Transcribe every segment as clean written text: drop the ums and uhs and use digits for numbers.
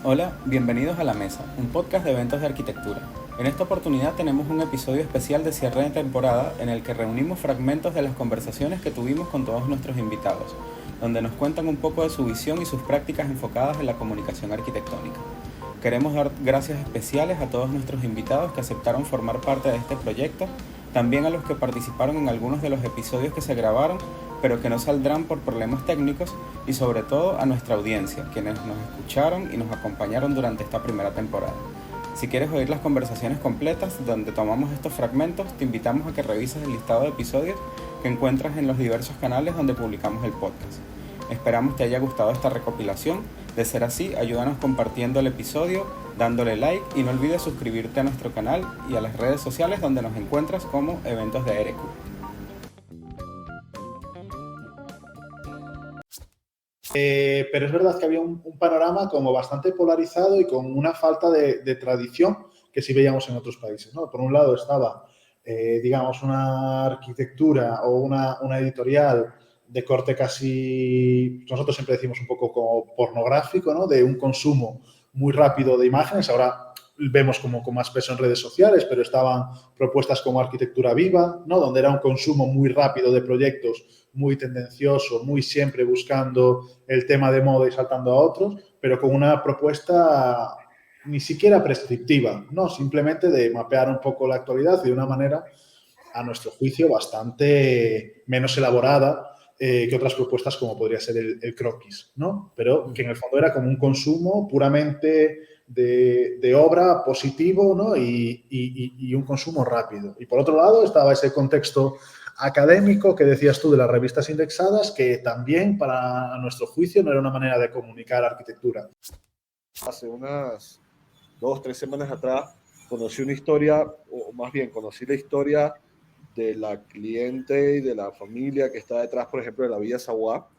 Hola, bienvenidos a La Mesa, un podcast de eventos de arquitectura. En esta oportunidad tenemos un episodio especial de cierre de temporada en el que reunimos fragmentos de las conversaciones que tuvimos con todos nuestros invitados, donde nos cuentan un poco de su visión y sus prácticas enfocadas en la comunicación arquitectónica. Queremos dar gracias especiales a todos nuestros invitados que aceptaron formar parte de este proyecto, también a los que participaron en algunos de los episodios que se grabaron, pero que no saldrán por problemas técnicos, y sobre todo a nuestra audiencia, quienes nos escucharon y nos acompañaron durante esta primera temporada. Si quieres oír las conversaciones completas donde tomamos estos fragmentos, te invitamos a que revises el listado de episodios que encuentras en los diversos canales donde publicamos el podcast. Esperamos te haya gustado esta recopilación. De ser así, ayúdanos compartiendo el episodio, dándole like y no olvides suscribirte a nuestro canal y a las redes sociales donde nos encuentras como Eventos de ERECU. Pero es verdad que había un panorama como bastante polarizado y con una falta de tradición que sí veíamos en otros países, ¿no? Por un lado estaba, digamos, una arquitectura o una editorial de corte casi, nosotros siempre decimos un poco como pornográfico, ¿no? De un consumo muy rápido de imágenes. Ahora vemos como con más peso en redes sociales, pero estaban propuestas como Arquitectura Viva, ¿no? Donde era un consumo muy rápido de proyectos, muy tendencioso, muy siempre buscando el tema de moda y saltando a otros, pero con una propuesta ni siquiera prescriptiva, ¿no? Simplemente de mapear un poco la actualidad de una manera, a nuestro juicio, bastante menos elaborada que otras propuestas como podría ser el croquis, ¿no? Pero que en el fondo era como un consumo puramente de obra positivo, ¿no? Y un consumo rápido. Y por otro lado estaba ese contexto académico que decías tú de las revistas indexadas, que también para nuestro juicio no era una manera de comunicar arquitectura. Hace unas 2, 3 semanas atrás conocí una historia, o más bien conocí la historia de la cliente y de la familia que está detrás, por ejemplo, de la Villa Zaguá,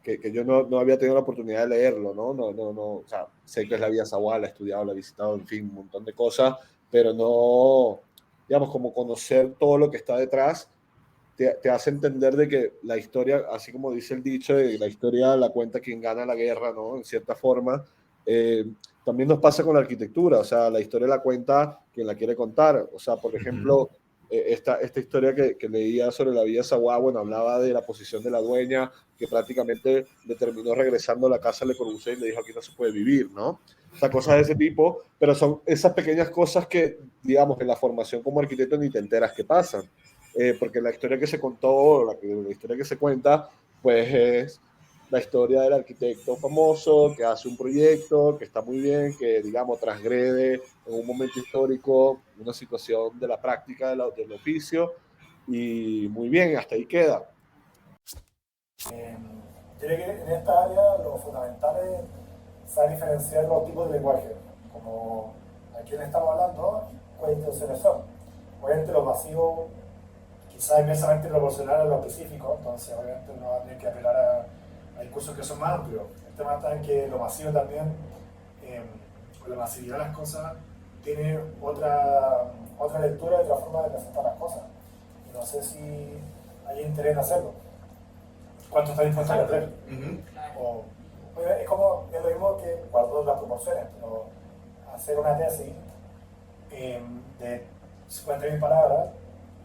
que yo no había tenido la oportunidad de leerlo, ¿no? O sea, sé que es la Villa Zaguá, la he estudiado, la he visitado, en fin, un montón de cosas, pero no, digamos, como conocer todo lo que está detrás te hace entender de que la historia, así como dice el dicho, de la historia la cuenta quien gana la guerra, ¿no? En cierta forma, eh, también nos pasa con la arquitectura, o sea, la historia la cuenta quien la quiere contar. O sea, por ejemplo, esta historia que leía sobre la Villa Zaguá, bueno, hablaba de la posición de la dueña, que prácticamente le terminó regresando a la casa Le Corbusier y le dijo, aquí no se puede vivir, ¿no? O sea, cosas de ese tipo, pero son esas pequeñas cosas que, digamos, en la formación como arquitecto ni te enteras que pasan. Porque la historia que se contó, la historia que se cuenta, pues es la historia del arquitecto famoso que hace un proyecto que está muy bien, que digamos transgrede en un momento histórico una situación de la práctica del oficio y muy bien, hasta ahí queda. Creo que en esta área lo fundamental es saber diferenciar los tipos de lenguaje, como a quién estamos hablando y cuáles intenciones son. Obviamente lo masivo quizás inmensamente proporcional a lo específico, entonces obviamente uno va a tener que apelar a discursos que son más amplios. El tema está en que lo masivo también, o la masividad de las cosas, tiene otra lectura y otra forma de presentar las cosas. Y no sé si hay interés en hacerlo. ¿Cuánto está dispuesto a perder? Es como, es lo mismo que guardo las proporciones, pero hacer una tesis de 50.000 palabras,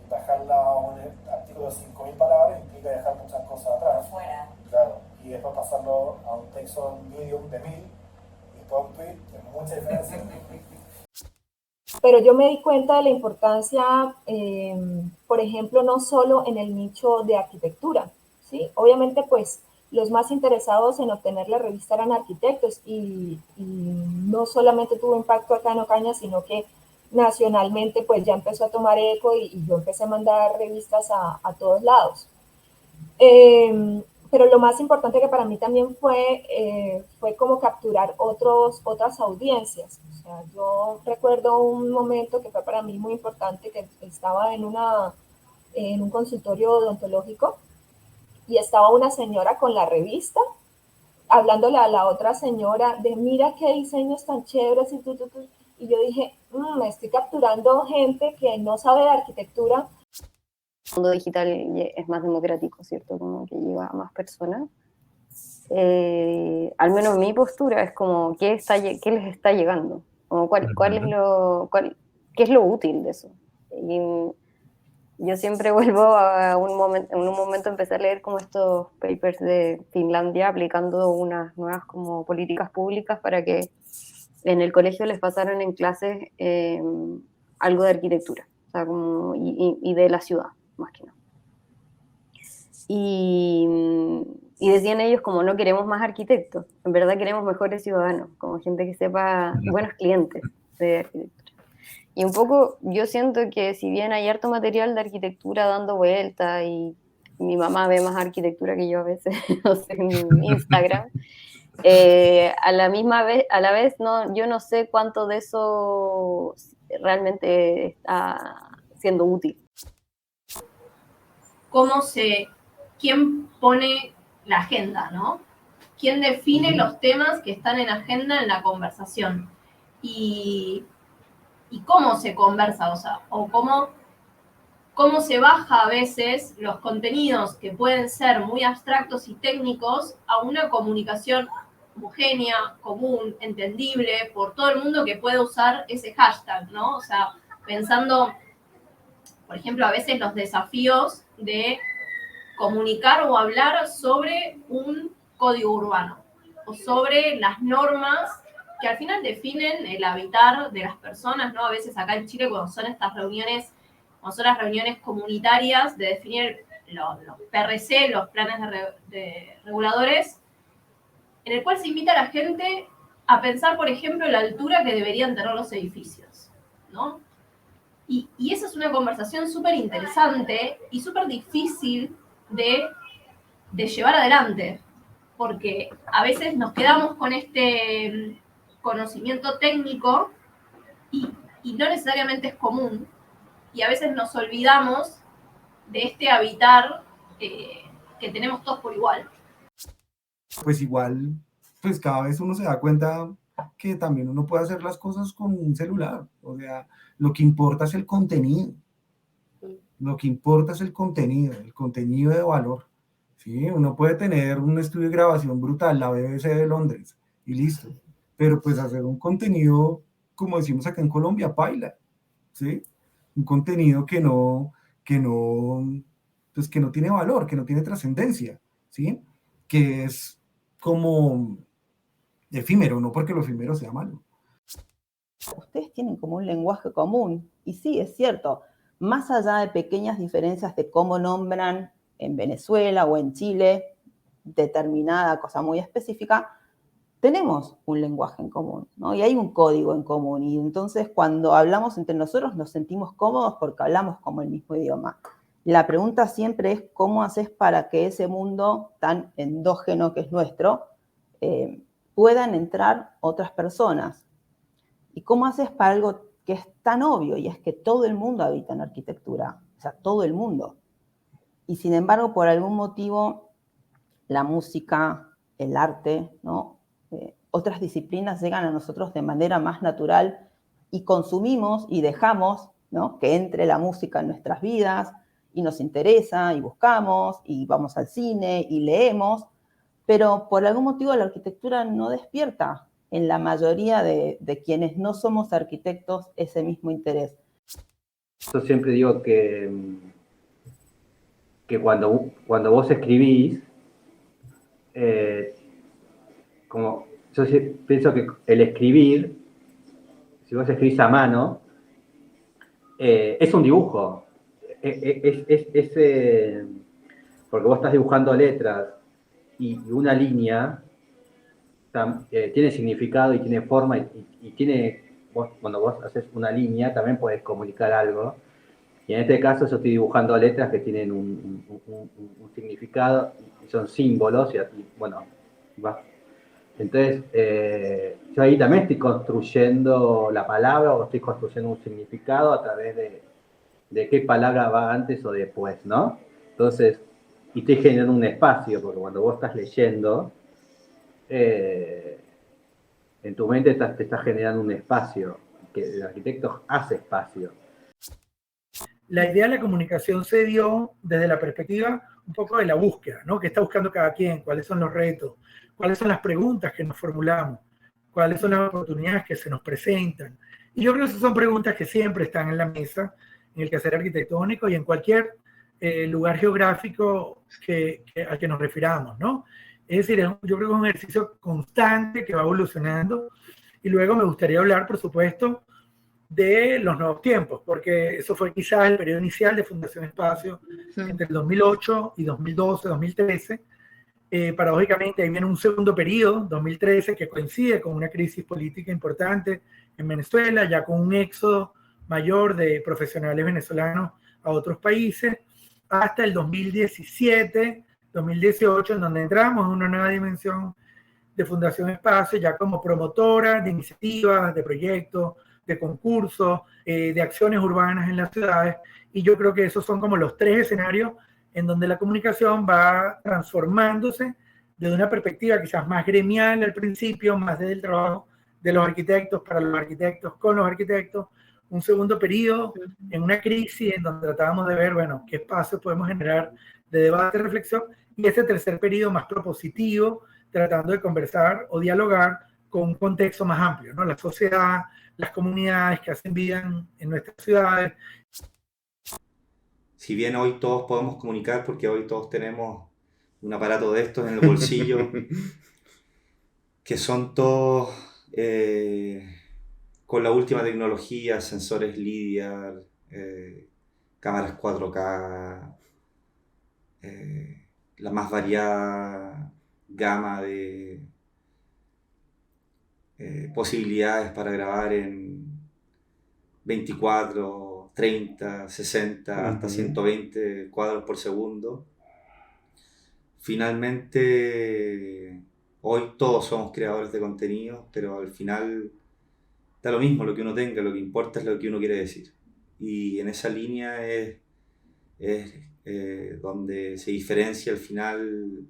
bajarla a un artículo de 5.000 palabras implica dejar muchas cosas atrás. Fuera. Claro, y después pasarlo a un texto medium de 1.000 y después a un tweet, es mucha diferencia. Pero yo me di cuenta de la importancia, por ejemplo, no solo en el nicho de arquitectura, ¿sí? Obviamente, pues, los más interesados en obtener la revista eran arquitectos y no solamente tuvo impacto acá en Ocaña, sino que nacionalmente, pues, ya empezó a tomar eco y yo empecé a mandar revistas a todos lados. Pero lo más importante que para mí también fue como capturar otras audiencias. O sea, yo recuerdo un momento que fue para mí muy importante, que estaba en un consultorio odontológico y estaba una señora con la revista hablándole a la otra señora de mira qué diseños tan chéveres y yo dije, me estoy capturando gente que no sabe de arquitectura. El mundo digital es más democrático, ¿cierto? Como que llega a más personas. al menos mi postura es como, ¿qué les está llegando? Como ¿qué es lo útil de eso? Y yo siempre vuelvo a en un momento empecé a leer como estos papers de Finlandia aplicando unas nuevas como políticas públicas para que en el colegio les pasaran en clases algo de arquitectura, o sea, y de la ciudad, más que nada. Y decían ellos como no queremos más arquitectos, en verdad queremos mejores ciudadanos, como gente que sepa, buenos clientes de arquitectura. Y un poco yo siento que si bien hay harto material de arquitectura dando vuelta y mi mamá ve más arquitectura que yo a veces, no sé, en Instagram, a la vez no, yo no sé cuánto de eso realmente está siendo útil. ¿Quién pone la agenda, ¿no? ¿Quién define los temas que están en agenda en la conversación? Y cómo se conversa, o cómo se baja a veces los contenidos que pueden ser muy abstractos y técnicos a una comunicación homogénea, común, entendible por todo el mundo que pueda usar ese hashtag, ¿no? O sea, pensando, por ejemplo, a veces los desafíos de comunicar o hablar sobre un código urbano o sobre las normas que al final definen el habitar de las personas, ¿no? A veces acá en Chile cuando son estas reuniones, cuando son las reuniones comunitarias de definir los PRC, los planes de reguladores, en el cual se invita a la gente a pensar, por ejemplo, la altura que deberían tener los edificios, ¿no? Y esa es una conversación súper interesante y súper difícil de llevar adelante, porque a veces nos quedamos con este conocimiento técnico y no necesariamente es común, y a veces nos olvidamos de este habitar que tenemos todos por igual. Pues igual, pues cada vez uno se da cuenta que también uno puede hacer las cosas con un celular, o sea, lo que importa es el contenido. Lo que importa es el contenido de valor. ¿Sí? Uno puede tener un estudio de grabación brutal, la BBC de Londres, y listo. Pero pues hacer un contenido, como decimos acá en Colombia, paila. ¿Sí? Un contenido pues que no tiene valor, que no tiene trascendencia, ¿sí? Que es como efímero, no porque lo efímero sea malo. Ustedes tienen como un lenguaje común, y sí, es cierto, más allá de pequeñas diferencias de cómo nombran en Venezuela o en Chile determinada cosa muy específica, tenemos un lenguaje en común, ¿no? Y hay un código en común, y entonces cuando hablamos entre nosotros nos sentimos cómodos porque hablamos como el mismo idioma. La pregunta siempre es cómo haces para que ese mundo tan endógeno que es nuestro puedan entrar otras personas. ¿Y cómo haces para algo que es tan obvio? Y es que todo el mundo habita en arquitectura, o sea, todo el mundo. Y sin embargo, por algún motivo, la música, el arte, ¿no? Otras disciplinas llegan a nosotros de manera más natural y consumimos y dejamos, ¿no?, que entre la música en nuestras vidas y nos interesa y buscamos y vamos al cine y leemos, pero por algún motivo la arquitectura no despierta en la mayoría de quienes no somos arquitectos ese mismo interés. Yo siempre digo que cuando vos escribís, como yo pienso que el escribir, si vos escribís a mano, es un dibujo. Porque vos estás dibujando letras y una línea tiene significado y tiene forma y tiene, cuando vos haces una línea también podés comunicar algo. Y en este caso yo estoy dibujando letras que tienen un significado y son símbolos y bueno, va. Entonces, yo ahí también estoy construyendo la palabra o estoy construyendo un significado a través de qué palabra va antes o después, ¿no? Entonces, y estoy generando un espacio, porque cuando vos estás leyendo, en tu mente te estás generando un espacio, que el arquitecto hace espacio. la idea de la comunicación se dio desde la perspectiva un poco de la búsqueda, ¿no? ¿Qué está buscando cada quien? ¿Cuáles son los retos? ¿Cuáles son las preguntas que nos formulamos? ¿Cuáles son las oportunidades que se nos presentan? Y yo creo que esas son preguntas que siempre están en la mesa, en el quehacer arquitectónico y en cualquier lugar geográfico al que nos refiramos, ¿no? Es decir, yo creo que es un ejercicio constante que va evolucionando. Y luego me gustaría hablar, por supuesto, de los nuevos tiempos, porque eso fue quizás el periodo inicial de Fundación Espacio entre el 2008 y 2012, 2013. Paradójicamente, ahí viene un segundo periodo, 2013, que coincide con una crisis política importante en Venezuela, ya con un éxodo mayor de profesionales venezolanos a otros países, hasta el 2017, 2018, en donde entramos en una nueva dimensión de Fundación Espacio, ya como promotora de iniciativas, de proyectos, de concursos, de acciones urbanas en las ciudades. Y yo creo que esos son como los tres escenarios en donde la comunicación va transformándose desde una perspectiva quizás más gremial al principio, más desde el trabajo de los arquitectos para los arquitectos con los arquitectos. Un segundo periodo en una crisis en donde tratábamos de ver, bueno, qué espacios podemos generar de debate, reflexión, y ese tercer periodo más propositivo, tratando de conversar o dialogar con un contexto más amplio, ¿no? La sociedad, las comunidades que hacen vida en nuestras ciudades. Si bien hoy todos podemos comunicar, porque hoy todos tenemos un aparato de estos en el bolsillo, que son todos con la última tecnología, sensores LiDAR, cámaras 4K, la más variada gama de posibilidades para grabar en 24, 30, 60, hasta 120 cuadros por segundo. Finalmente, hoy todos somos creadores de contenido, pero al final da lo mismo lo que uno tenga, lo que importa es lo que uno quiere decir. Y en esa línea es donde se diferencia al final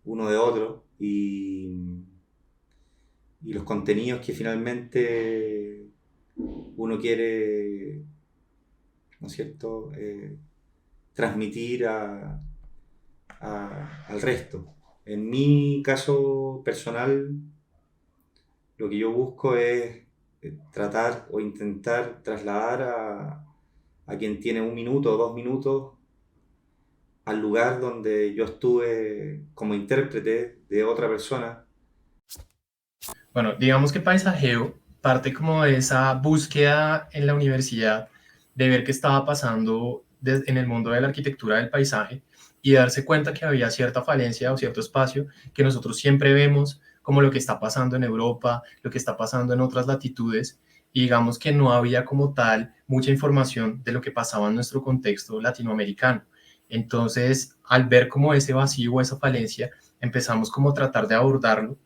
uno de otro, y los contenidos que finalmente uno quiere, ¿no es cierto?, transmitir al resto. En mi caso personal, lo que yo busco es tratar o intentar trasladar a quien tiene 1 minuto o 2 minutos al lugar donde yo estuve como intérprete de otra persona. Bueno, digamos que Paisajeo parte como de esa búsqueda en la universidad de ver qué estaba pasando en el mundo de la arquitectura del paisaje y darse cuenta que había cierta falencia o cierto espacio que nosotros siempre vemos como lo que está pasando en Europa, lo que está pasando en otras latitudes, y digamos que no había como tal mucha información de lo que pasaba en nuestro contexto latinoamericano. Entonces, al ver como ese vacío o esa falencia, empezamos como a tratar de abordarlo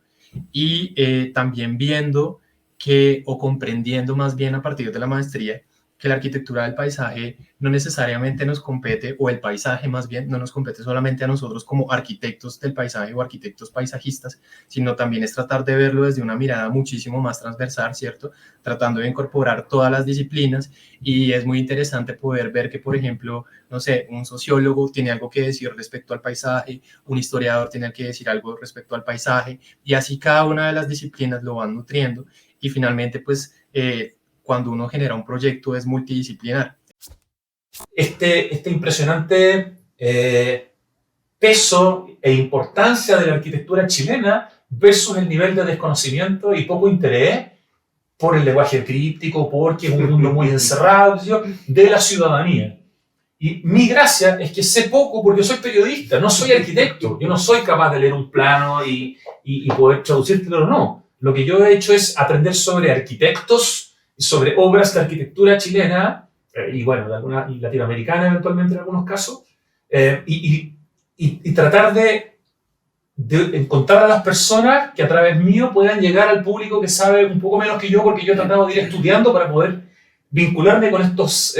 y también viendo que, o comprendiendo más bien a partir de la maestría, que la arquitectura del paisaje no necesariamente nos compete, o el paisaje más bien no nos compete solamente a nosotros como arquitectos del paisaje o arquitectos paisajistas, sino también es tratar de verlo desde una mirada muchísimo más transversal, ¿cierto? Tratando de incorporar todas las disciplinas, y es muy interesante poder ver que, por ejemplo, no sé, un sociólogo tiene algo que decir respecto al paisaje, un historiador tiene que decir algo respecto al paisaje, y así cada una de las disciplinas lo van nutriendo, y finalmente, pues, cuando uno genera un proyecto es multidisciplinar. Este impresionante peso e importancia de la arquitectura chilena versus el nivel de desconocimiento y poco interés por el lenguaje críptico, porque es un mundo muy encerrado, de la ciudadanía. Y mi gracia es que sé poco porque soy periodista, no soy arquitecto. Yo no soy capaz de leer un plano y poder traducírtelo o no. Lo que yo he hecho es aprender sobre arquitectos, sobre obras de arquitectura chilena, y bueno, y latinoamericana eventualmente en algunos casos, y tratar de encontrar a las personas que a través mío puedan llegar al público que sabe un poco menos que yo, porque yo he tratado de ir estudiando para poder vincularme con estos,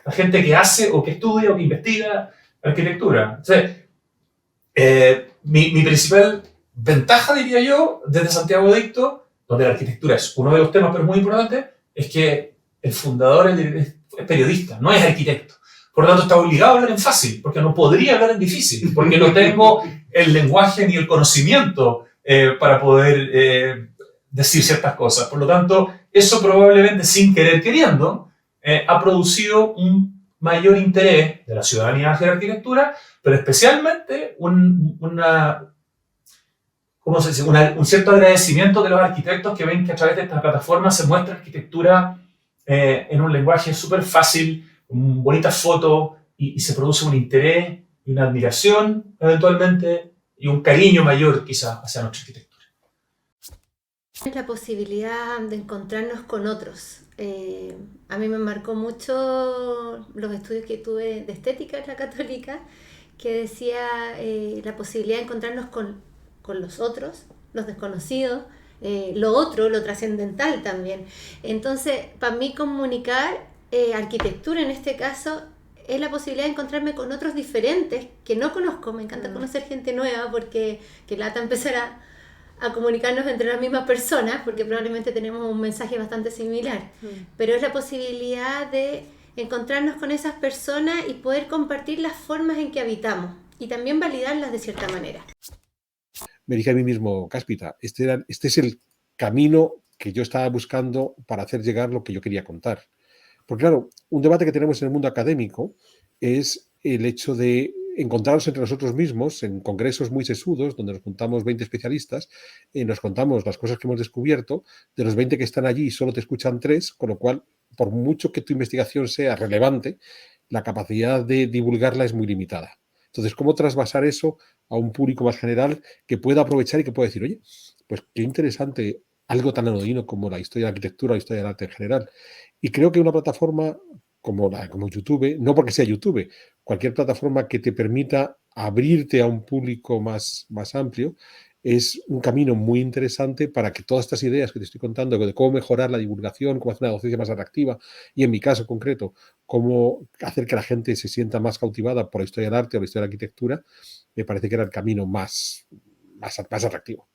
la gente que hace o que estudia o que investiga arquitectura. Entonces, mi principal ventaja, diría yo, desde Santiago Edicto, donde la arquitectura es uno de los temas, pero muy importante, es que el fundador, es periodista, no es arquitecto. Por lo tanto, está obligado a hablar en fácil, porque no podría hablar en difícil, porque no tengo el lenguaje ni el conocimiento para poder decir ciertas cosas. Por lo tanto, eso probablemente, sin querer queriendo, ha producido un mayor interés de la ciudadanía hacia la arquitectura, pero especialmente un cierto agradecimiento de los arquitectos que ven que a través de esta plataforma se muestra arquitectura en un lenguaje súper fácil, con bonitas fotos, y se produce un interés y una admiración eventualmente y un cariño mayor quizás hacia nuestra arquitectura. Es la posibilidad de encontrarnos con otros. A mí me marcó mucho los estudios que tuve de estética en la Católica, que decía la posibilidad de encontrarnos con los otros, los desconocidos, lo otro, lo trascendental también. Entonces, para mí comunicar arquitectura en este caso es la posibilidad de encontrarme con otros diferentes que no conozco. Me encanta conocer gente nueva porque que lata empezar a comunicarnos entre las mismas personas, porque probablemente tenemos un mensaje bastante similar, pero es la posibilidad de encontrarnos con esas personas y poder compartir las formas en que habitamos y también validarlas de cierta manera. Me dije a mí mismo, Cáspita, este es el camino que yo estaba buscando para hacer llegar lo que yo quería contar. Porque claro, un debate que tenemos en el mundo académico es el hecho de encontrarnos entre nosotros mismos en congresos muy sesudos, donde nos juntamos 20 especialistas, nos contamos las cosas que hemos descubierto. De los 20 que están allí, solo te escuchan 3, con lo cual, por mucho que tu investigación sea relevante, la capacidad de divulgarla es muy limitada. Entonces, ¿cómo trasvasar eso a un público más general que pueda aprovechar y que pueda decir, oye, pues qué interesante algo tan anodino como la historia de la arquitectura, la historia del arte en general? Y creo que una plataforma como YouTube, no porque sea YouTube, cualquier plataforma que te permita abrirte a un público más amplio, es un camino muy interesante para que todas estas ideas que te estoy contando, de cómo mejorar la divulgación, cómo hacer una docencia más atractiva, y en mi caso concreto, cómo hacer que la gente se sienta más cautivada por la historia del arte o la historia de la arquitectura, me parece que era el camino más atractivo.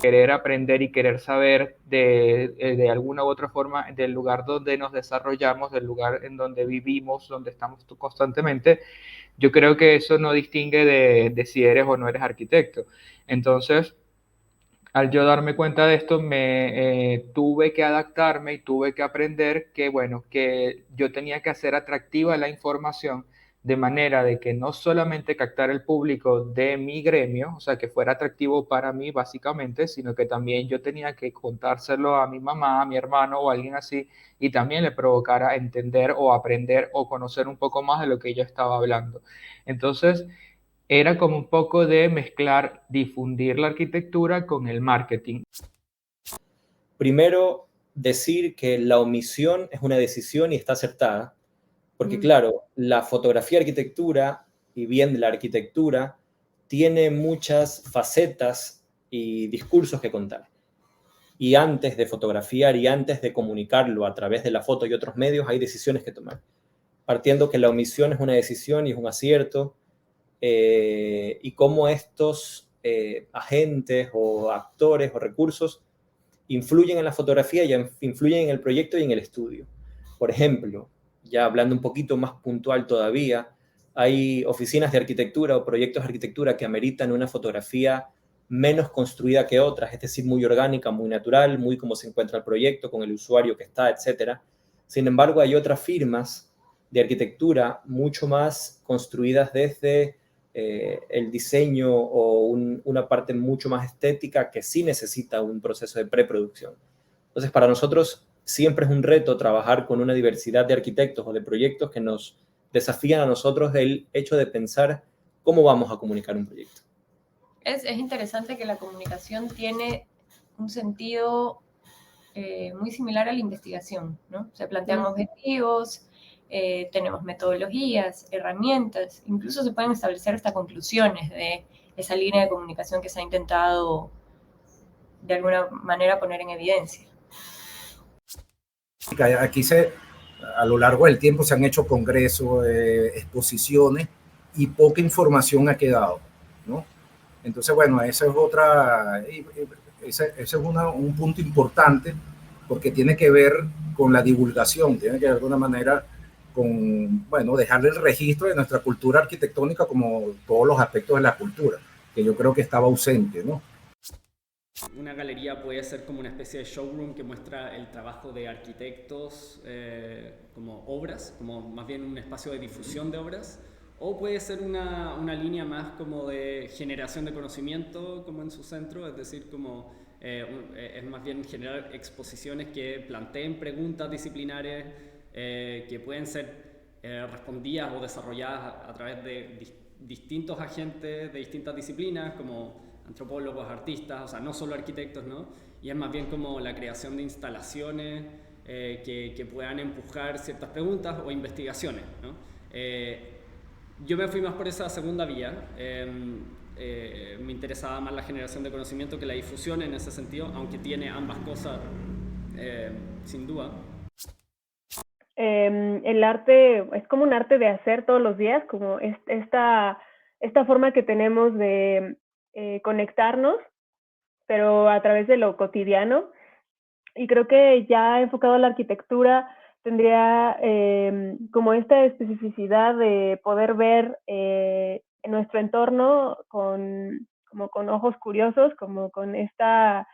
Querer aprender y querer saber de alguna u otra forma del lugar donde nos desarrollamos, del lugar en donde vivimos, donde estamos constantemente, yo creo que eso no distingue de si eres o no eres arquitecto. Entonces, al yo darme cuenta de esto, tuve que adaptarme y tuve que aprender que, bueno, que yo tenía que hacer atractiva la información de manera de que no solamente captar el público de mi gremio, o sea, que fuera atractivo para mí básicamente, sino que también yo tenía que contárselo a mi mamá, a mi hermano o a alguien así, y también le provocara entender o aprender o conocer un poco más de lo que yo estaba hablando. Entonces, era como un poco de mezclar, difundir la arquitectura con el marketing. Primero, decir que la omisión es una decisión y está acertada. Porque claro, la fotografía arquitectura y bien de la arquitectura tiene muchas facetas y discursos que contar. Y antes de fotografiar y antes de comunicarlo a través de la foto y otros medios, hay decisiones que tomar. Partiendo que la omisión es una decisión y es un acierto, y cómo estos agentes o actores o recursos influyen en la fotografía y influyen en el proyecto y en el estudio. Por ejemplo, ya hablando un poquito más puntual todavía, hay oficinas de arquitectura o proyectos de arquitectura que ameritan una fotografía menos construida que otras, es decir, muy orgánica, muy natural, muy como se encuentra el proyecto, con el usuario que está, etc. Sin embargo, hay otras firmas de arquitectura mucho más construidas desde el diseño o una parte mucho más estética que sí necesita un proceso de preproducción. Entonces, para nosotros siempre es un reto trabajar con una diversidad de arquitectos o de proyectos que nos desafían a nosotros el hecho de pensar cómo vamos a comunicar un proyecto. Es interesante que la comunicación tiene un sentido muy similar a la investigación, ¿no? Se plantean objetivos, tenemos metodologías, herramientas, incluso se pueden establecer hasta conclusiones de esa línea de comunicación que se ha intentado de alguna manera poner en evidencia. Aquí a lo largo del tiempo se han hecho congresos, exposiciones y poca información ha quedado, ¿no? Entonces, bueno, ese es un punto importante porque tiene que ver con la divulgación, tiene que ver de alguna manera con, bueno, dejarle el registro de nuestra cultura arquitectónica como todos los aspectos de la cultura, que yo creo que estaba ausente, ¿no? Una galería puede ser como una especie de showroom que muestra el trabajo de arquitectos como obras, como más bien un espacio de difusión de obras, o puede ser una línea más como de generación de conocimiento como en su centro, es decir, como es más bien generar exposiciones que planteen preguntas disciplinares que pueden ser respondidas o desarrolladas a través de distintos agentes de distintas disciplinas, como antropólogos, artistas, o sea, no solo arquitectos, ¿no? Y es más bien como la creación de instalaciones que puedan empujar ciertas preguntas o investigaciones, ¿no? Yo me fui más por esa segunda vía. Me interesaba más la generación de conocimiento que la difusión en ese sentido, aunque tiene ambas cosas, sin duda. El arte es como un arte de hacer todos los días, como esta forma que tenemos de conectarnos, pero a través de lo cotidiano. Y creo que ya enfocado a la arquitectura tendría como esta especificidad de poder ver nuestro entorno como con ojos curiosos, como con esta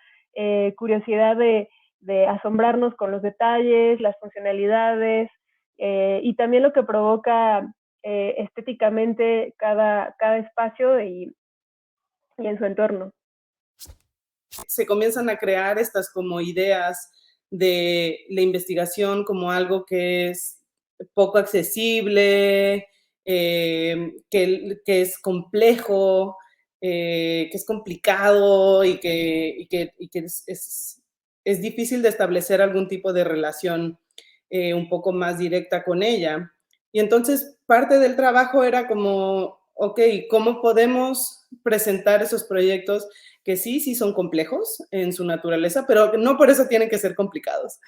curiosidad de asombrarnos con los detalles, las funcionalidades y también lo que provoca estéticamente cada espacio y en su entorno. Se comienzan a crear estas como ideas de la investigación como algo que es poco accesible, que es complejo, que es complicado y que es difícil de establecer algún tipo de relación un poco más directa con ella. Y entonces parte del trabajo era como, ok, ¿cómo podemos presentar esos proyectos que sí son complejos en su naturaleza, pero no por eso tienen que ser complicados?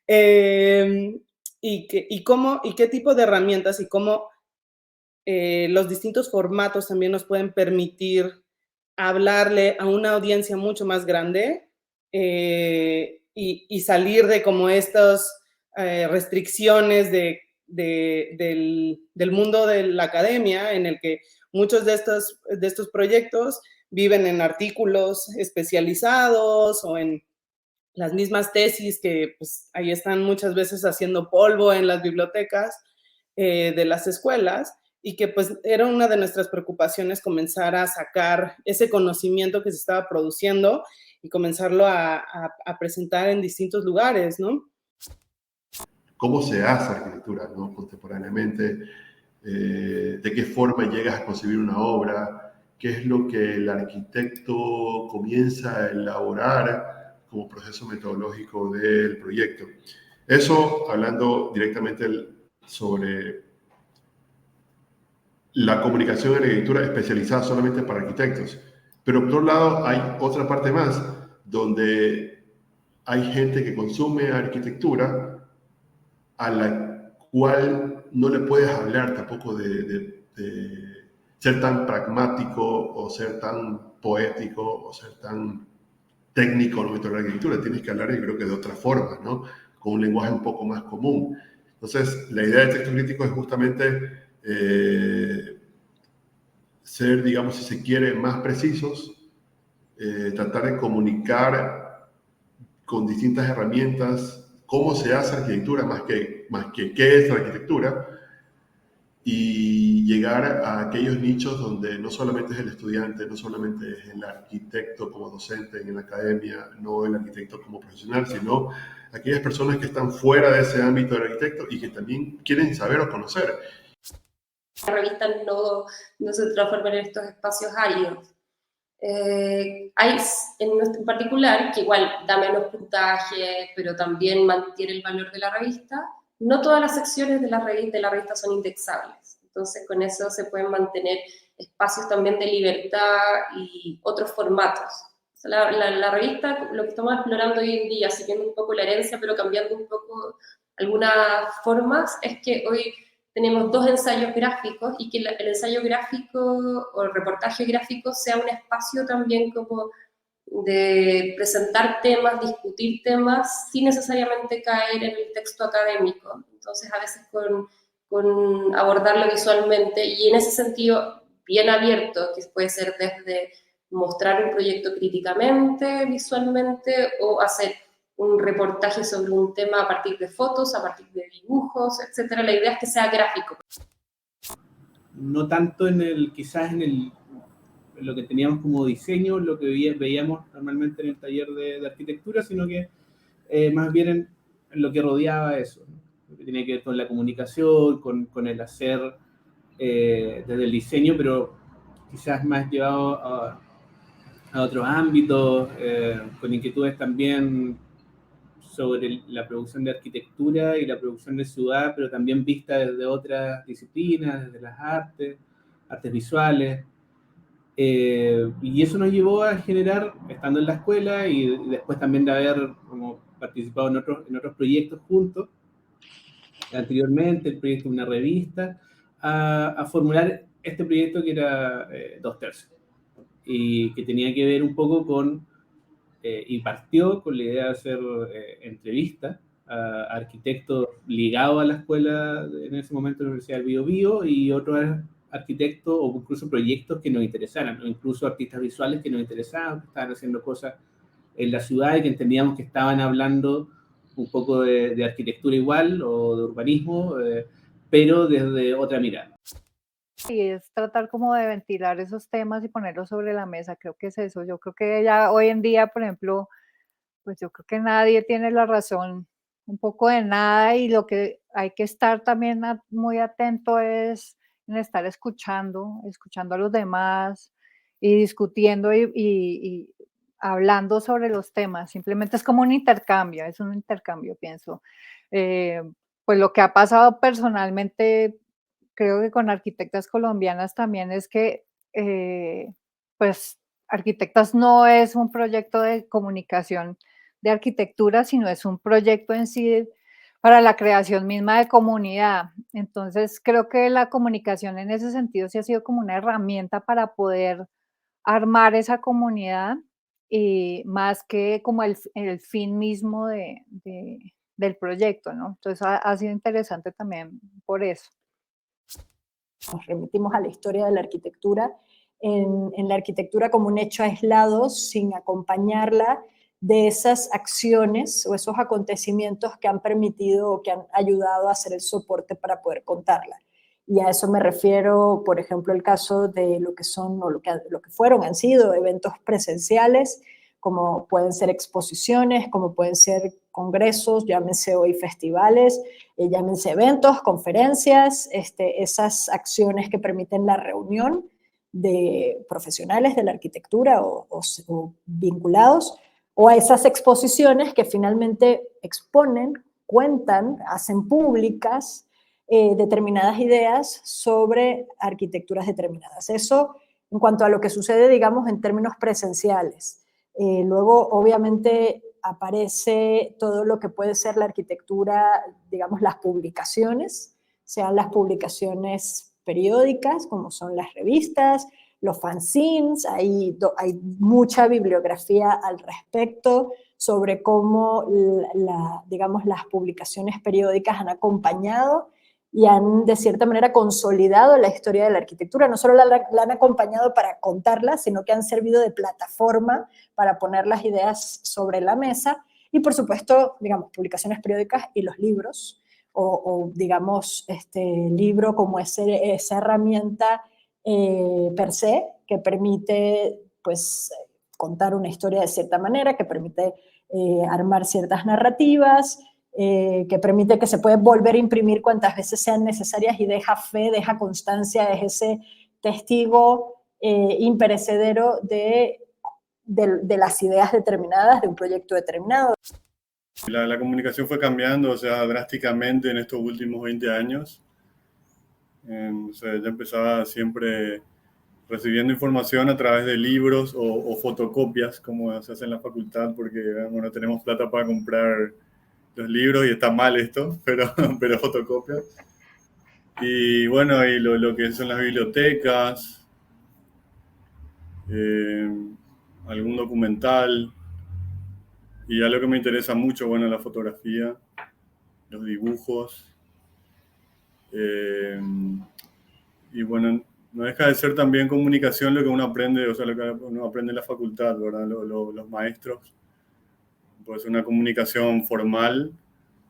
Y qué tipo de herramientas y cómo los distintos formatos también nos pueden permitir hablarle a una audiencia mucho más grande y salir de como estas restricciones del mundo de la academia, en el que muchos de estos proyectos viven en artículos especializados o en las mismas tesis que pues, ahí están muchas veces haciendo polvo en las bibliotecas de las escuelas, y que pues era una de nuestras preocupaciones comenzar a sacar ese conocimiento que se estaba produciendo y comenzarlo a presentar en distintos lugares, ¿no? ¿Cómo se hace arquitectura, ¿no? Contemporáneamente? ¿De qué forma llegas a concebir una obra? ¿Qué es lo que el arquitecto comienza a elaborar como proceso metodológico del proyecto? Eso hablando directamente sobre la comunicación en arquitectura especializada solamente para arquitectos. Pero por otro lado hay otra parte más, donde hay gente que consume arquitectura a la cual no le puedes hablar tampoco de ser tan pragmático o ser tan poético o ser tan técnico en la arquitectura. Tienes que hablar, yo creo que de otra forma, ¿no? Con un lenguaje un poco más común. Entonces, la idea del texto crítico es justamente ser, digamos, si se quiere, más precisos, tratar de comunicar con distintas herramientas cómo se hace arquitectura más que qué es la arquitectura, y llegar a aquellos nichos donde no solamente es el estudiante, no solamente es el arquitecto como docente en la academia, no el arquitecto como profesional, sino aquellas personas que están fuera de ese ámbito del arquitecto y que también quieren saber o conocer. La revista no se transforma en estos espacios áridos. Hay en particular, que igual da menos puntaje, pero también mantiene el valor de la revista. No todas las secciones de la revista son indexables. Entonces, con eso se pueden mantener espacios también de libertad y otros formatos. O sea, la revista, lo que estamos explorando hoy en día, siguiendo un poco la herencia, pero cambiando un poco algunas formas, es que hoy tenemos 2 ensayos gráficos y que el ensayo gráfico o el reportaje gráfico sea un espacio también como de presentar temas, discutir temas, sin necesariamente caer en el texto académico. Entonces, a veces con abordarlo visualmente, y en ese sentido bien abierto, que puede ser desde mostrar un proyecto críticamente, visualmente, o hacer un reportaje sobre un tema a partir de fotos, a partir de dibujos, etcétera. La idea es que sea gráfico. No tanto quizás en lo que teníamos como diseño, lo que veíamos normalmente en el taller de arquitectura, sino que más bien en lo que rodeaba eso, ¿no? Lo que tenía que ver con la comunicación, con el hacer desde el diseño, pero quizás más llevado a otros ámbitos, con inquietudes también sobre la producción de arquitectura y la producción de ciudad, pero también vista desde otras disciplinas, desde las artes visuales. Y eso nos llevó a generar, estando en la escuela y después también de haber como participado en otros proyectos juntos, anteriormente el proyecto de una revista, a formular este proyecto que era 2/3 y que tenía que ver un poco con, y partió con la idea de hacer entrevistas a arquitectos ligados a la escuela en ese momento de la Universidad del Biobío y otros arquitectos o incluso proyectos que nos interesaran, o incluso artistas visuales que nos interesaban, que estaban haciendo cosas en la ciudad y que entendíamos que estaban hablando un poco de arquitectura igual o de urbanismo, pero desde otra mirada. Y es tratar como de ventilar esos temas y ponerlos sobre la mesa, creo que es eso. Yo creo que ya hoy en día, por ejemplo, pues yo creo que nadie tiene la razón un poco de nada y lo que hay que estar también muy atento es en estar escuchando a los demás y discutiendo y hablando sobre los temas. Simplemente es como un intercambio, pienso. Pues lo que ha pasado personalmente, creo que con arquitectas colombianas también es que, pues, Arquitectas no es un proyecto de comunicación de arquitectura, sino es un proyecto en sí para la creación misma de comunidad. Entonces, creo que la comunicación en ese sentido sí ha sido como una herramienta para poder armar esa comunidad y más que como el fin mismo del proyecto, ¿no? Entonces, ha sido interesante también por eso. Nos remitimos a la historia de la arquitectura, en la arquitectura como un hecho aislado, sin acompañarla de esas acciones o esos acontecimientos que han permitido o que han ayudado a hacer el soporte para poder contarla. Y a eso me refiero, por ejemplo, el caso de lo que son o lo que han sido eventos presenciales, como pueden ser exposiciones, como pueden ser congresos, llámense hoy festivales, llámense eventos, conferencias, esas acciones que permiten la reunión de profesionales de la arquitectura o vinculados, o a esas exposiciones que finalmente exponen, cuentan, hacen públicas determinadas ideas sobre arquitecturas determinadas. Eso en cuanto a lo que sucede, digamos, en términos presenciales. Luego, obviamente, aparece todo lo que puede ser la arquitectura, digamos, las publicaciones, sean las publicaciones periódicas, como son las revistas, los fanzines, hay mucha bibliografía al respecto sobre cómo, digamos, las publicaciones periódicas han acompañado y han, de cierta manera, consolidado la historia de la arquitectura. No solo la han acompañado para contarla, sino que han servido de plataforma para poner las ideas sobre la mesa. Y, por supuesto, digamos, publicaciones periódicas y los libros, o digamos, libro como esa herramienta per se, que permite, pues, contar una historia de cierta manera, que permite armar ciertas narrativas, que permite que se puede volver a imprimir cuantas veces sean necesarias y deja fe, deja constancia, es ese testigo imperecedero de las ideas determinadas, de un proyecto determinado. La comunicación fue cambiando, o sea, drásticamente en estos últimos 20 años. O sea, ya empezaba siempre recibiendo información a través de libros o fotocopias, como se hace en la facultad, porque no tenemos plata para comprar los libros y está mal esto, pero fotocopias. Y bueno, y lo que son las bibliotecas, algún documental. Y algo que me interesa mucho, bueno, la fotografía, los dibujos. Y bueno, no deja de ser también comunicación lo que uno aprende, o sea, lo que uno aprende en la facultad, ¿verdad? Los maestros. Puede ser una comunicación formal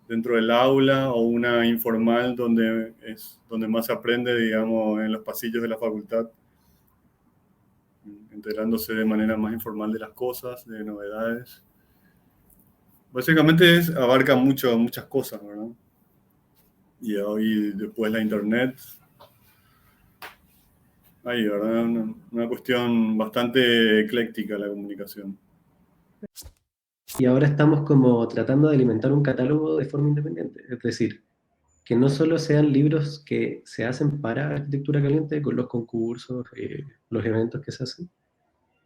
dentro del aula o una informal donde es donde más se aprende, digamos, en los pasillos de la facultad, enterándose de manera más informal de las cosas, de novedades. Básicamente abarca muchas cosas, ¿verdad? Y hoy después la internet. Ahí, ¿verdad? Una cuestión bastante ecléctica la comunicación. Y ahora estamos como tratando de alimentar un catálogo de forma independiente, es decir, que no solo sean libros que se hacen para arquitectura caliente, con los concursos, los eventos que se hacen,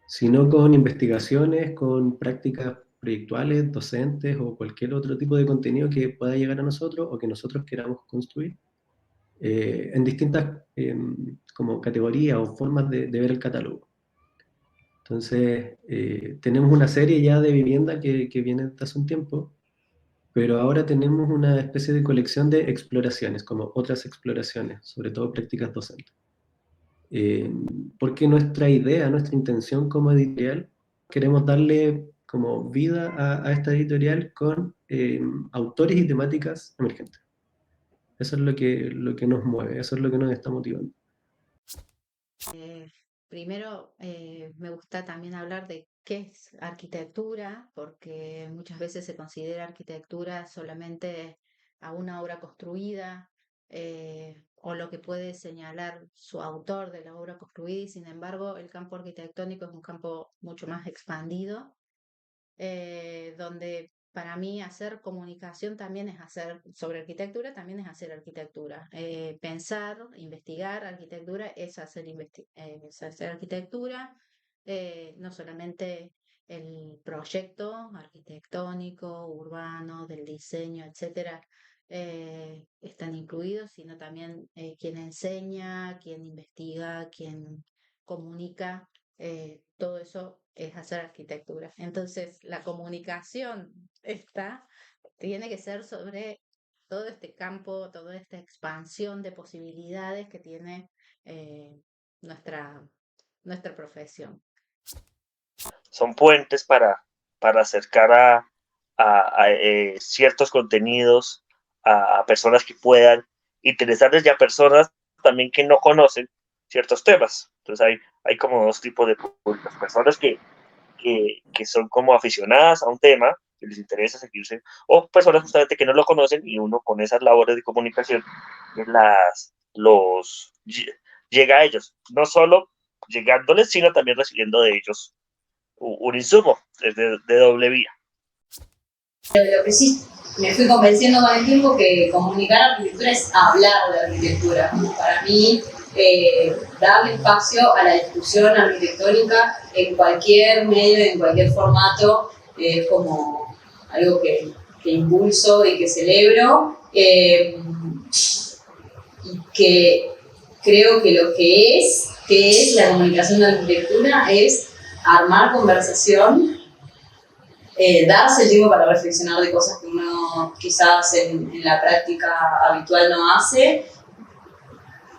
sino con investigaciones, con prácticas proyectuales, docentes o cualquier otro tipo de contenido que pueda llegar a nosotros o que nosotros queramos construir en distintas como categorías o formas de ver el catálogo. Entonces, tenemos una serie ya de vivienda que viene desde hace un tiempo, pero ahora tenemos una especie de colección de exploraciones, como otras exploraciones, sobre todo prácticas docentes. Porque nuestra idea, nuestra intención como editorial, queremos darle como vida a esta editorial con autores y temáticas emergentes. Eso es lo que nos mueve, eso es lo que nos está motivando. Primero, me gusta también hablar de qué es arquitectura, porque muchas veces se considera arquitectura solamente a una obra construida o lo que puede señalar su autor de la obra construida, y sin embargo el campo arquitectónico es un campo mucho más expandido, donde para mí hacer comunicación también es hacer, sobre arquitectura también es hacer arquitectura. Pensar, investigar arquitectura es hacer arquitectura, no solamente el proyecto arquitectónico, urbano, del diseño, etcétera, están incluidos, sino también quien enseña, quien investiga, quien comunica, todo eso es hacer arquitectura. Entonces, la comunicación tiene que ser sobre todo este campo, toda esta expansión de posibilidades que tiene nuestra profesión. Son puentes para acercar a ciertos contenidos a personas que puedan interesarles, y a personas también que no conocen ciertos temas. Entonces hay como dos tipos de públicos: personas que son como aficionadas a un tema, que les interesa seguirse, o personas justamente que no lo conocen, y uno con esas labores de comunicación llega a ellos, no solo llegándoles, sino también recibiendo de ellos un insumo de doble vía. Lo que sí me fui convenciendo con el tiempo que comunicar arquitectura es hablar de arquitectura. Para mí, darle espacio a la discusión arquitectónica en cualquier medio, en cualquier formato, es como algo que impulso y que celebro, y que creo que lo que es la comunicación de arquitectura es armar conversación, darse el tiempo para reflexionar de cosas que uno quizás en la práctica habitual no hace,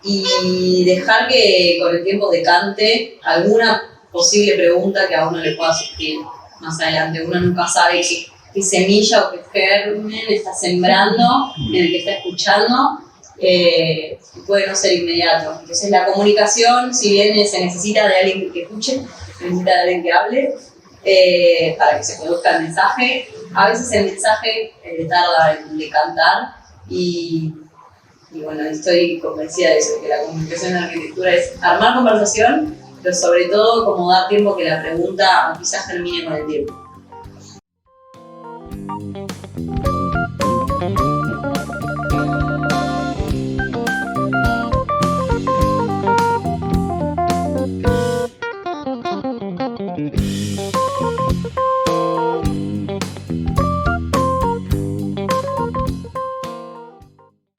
y dejar que con el tiempo decante alguna posible pregunta que a uno le pueda surgir más adelante. Uno nunca sabe qué semilla o qué germen está sembrando en el que está escuchando, puede no ser inmediato. Entonces la comunicación, si bien se necesita de alguien que escuche, se necesita de alguien que hable, para que se produzca el mensaje, a veces el mensaje tarda en decantar, y bueno, estoy convencida de eso, que la comunicación en arquitectura es armar conversación, pero sobre todo como dar tiempo que la pregunta quizás termine con el tiempo.